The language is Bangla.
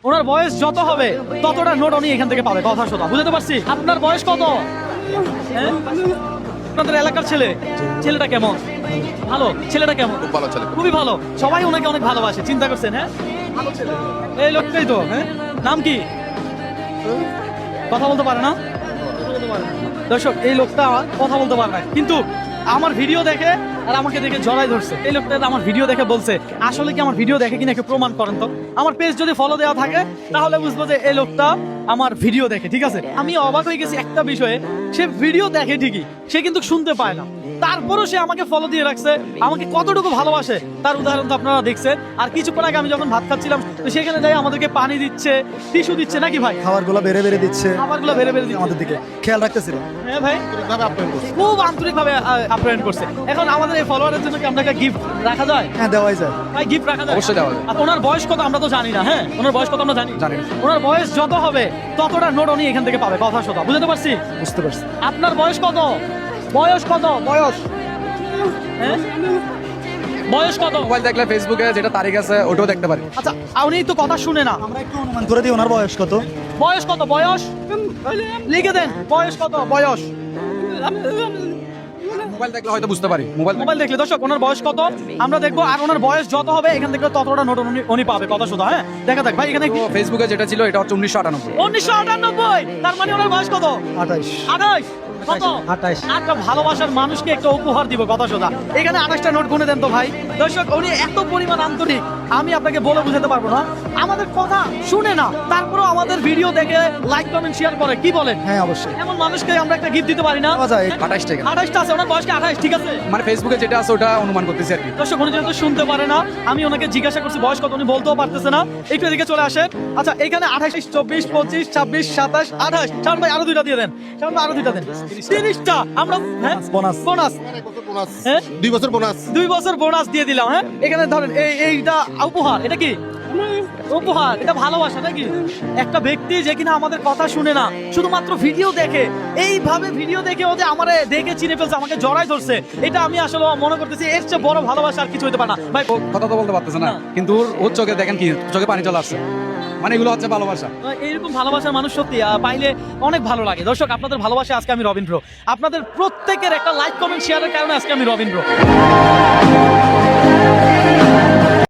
ওনার বয়স যত হবে ততটা নোট উনি এখান থেকে পাবে, কথা শোনা বুঝতে পারছি। আপনার বয়স কত? হ্যাঁ? আপনাদের এলাকার ছেলে, ছেলেটা কেমন? ভালো। ছেলেটা কেমন? খুব ভালো ছেলে। খুবই ভালো, সবাই ওনাকে অনেক ভালোবাসে, চিন্তা করছেন? হ্যাঁ, ভালো ছেলে। এই লোকটাই তো। হ্যাঁ, নাম কি? কথা বলতে পারে না। দর্শক, এই লোকটা কথা বলতে পারে না, কিন্তু আমার ভিডিও দেখে আর আমাকে দেখে জড়াই ধরছে। এই লোকটা আমার ভিডিও দেখে বলছে, আসলে কি আমার ভিডিও দেখে কিনা একটু প্রমাণ করেন তো। আমার পেজ যদি ফলো দেওয়া থাকে তাহলে বুঝবো যে এই লোকটা আমার ভিডিও দেখে, ঠিক আছে। আমি অবাক হয়ে গেছি একটা বিষয়ে, সে ভিডিও দেখে ঠিকই, সে কিন্তু শুনতে পায় না, তারপরও সে আমাকে ফলো দিয়ে রাখছে, আমাকে কতটুকু ভালোবাসে তার উদাহরণ তো আপনারা দেখছেন। আর কিছুক্ষণ আগে আমি যখন ভাত খাচ্ছিলাম তো সেখানে যাই আমাদেরকে পানি দিচ্ছে, টিস্যু দিচ্ছে, নাকি ভাই? খাবারগুলো বেড়ে বেড়ে দিচ্ছে, খাবারগুলো বেড়ে বেড়ে দিচ্ছে, আমাদের দিকে খেয়াল রাখতেছিল। হ্যাঁ ভাই, ভাবে আপ্যায়ন করছে। খুব আন্তরিকভাবে আপ্যায়ন করছে। এখন আমাদের এই ফলোয়ারের জন্য কি আপনাকে গিফট রাখা যায়? হ্যাঁ, দেওয়াই যায়। ভাই, গিফট রাখা যায়? অবশ্যই দেওয়া যায়। আর ওনার বয়স কত আমরা তো জানি না। হ্যাঁ, ওনার বয়স কত আমরা জানি? জানি না। ওনার বয়স যত হবে ততটা নোট উনি এখান থেকে পাবে, কথা শোনা বুঝতে পারছি। বুঝতে পারছি। আপনার বয়স কত? বয়স কত? বয়স, হ্যাঁ, বয়স কত? মোবাইল দেখলে ফেসবুকে যেটা তারিখ আছে ওটাও দেখতে পারি। আচ্ছা, উনি তো কথা শুনে না। আমরা একটু অনুমান করে দিই ওনার বয়স কত। বয়স কত? বয়স লিখে দেন, বয়স কত? বয়স মোবাইল দেখলে হয়তো বুঝতে পারি। মোবাইল মোবাইল দেখলে। দর্শক, ওনার বয়স কত আমরা দেখবো, আর ওনার বয়স যত হবে এখান থেকে ততটা নোট উনি পাবে, কথা শুধু। হ্যাঁ, দেখা যাক ভাই, এখানে কি ফেসবুকে যেটা ছিল এটা হচ্ছে 1998। 1998, তার মানে ওনার বয়স কত? 28। 28। কত? 28। একটা ভালোবাসার মানুষকে একটা উপহার দিব, কথা সোজা। এখানে 28টা নোট গুনে দেন তো ভাই। দর্শক, উনি এত পরিমাণ আন্তরিক, আমি আপনাকে বলে বুঝাতে পারবো না। আমাদের কথা শুনে না, তারপরেও আমাদের ভিডিও দেখে লাইক কমেন্ট শেয়ার করে, কি বলেন? হ্যাঁ, অবশ্যই এমন মানুষকে আমরা একটা গিফট দিতে পারি না? দেওয়া যায়। 28 টাকা 28টা আছে, ওনার বয়স কি 28? ঠিক আছে। মানে ফেসবুকে যেটা আছে ওটা অনুমান করতেছি আর কি। দর্শক, উনি যেহেতু শুনতে পারে না, আমি ওনাকে জিজ্ঞাসা করছি বয়স কত, উনি বলতেও পারতেছে না। একটু এদিকে চলে আসে। আচ্ছা, এখানে 28, 24, 25, 26, 27, 28। শাওন ভাই আরো দুইটা দিয়ে দেন। শাওন ভাই আরো দুইটা দেন। 30টা আমরা, হ্যাঁ, বোনাস। বোনাস। এক বছর বোনাস। হ্যাঁ? 2 বছর বোনাস। 2 বছর বোনাস দিয়ে দিলাম। হ্যাঁ, এখানে ধরেন এইটা উপহার। এটা কি উপহার? এটা ভালোবাসা নাকি? একটা ব্যক্তি যে কিনা আমাদের কথা শুনে না, শুধুমাত্র ভিডিও দেখে, এইভাবে ভিডিও দেখে ওদের আমারে দেখে চিনে ফেলছে, আমাকে জড়াই ধরছে, এটা আমি আসলে মনে করতেছি এর চেয়ে বড় ভালোবাসা আর কিছু হতে পারে না ভাই। ও কথা তো বলতে পারতেছে না, কিন্তু ওর চোখে দেখেন কি, চোখে পানি চলে আসছে। মানে এগুলো হচ্ছে ভালোবাসা। এইরকম ভালোবাসার মানুষ সত্যি পাইলে অনেক ভালো লাগে। দর্শক, আপনাদের ভালোবাসা আজকে আমি রবিন ব্রো, আপনাদের প্রত্যেকের একটা লাইক কমেন্ট শেয়ারের কারণে আজকে আমি রবিন ব্রো।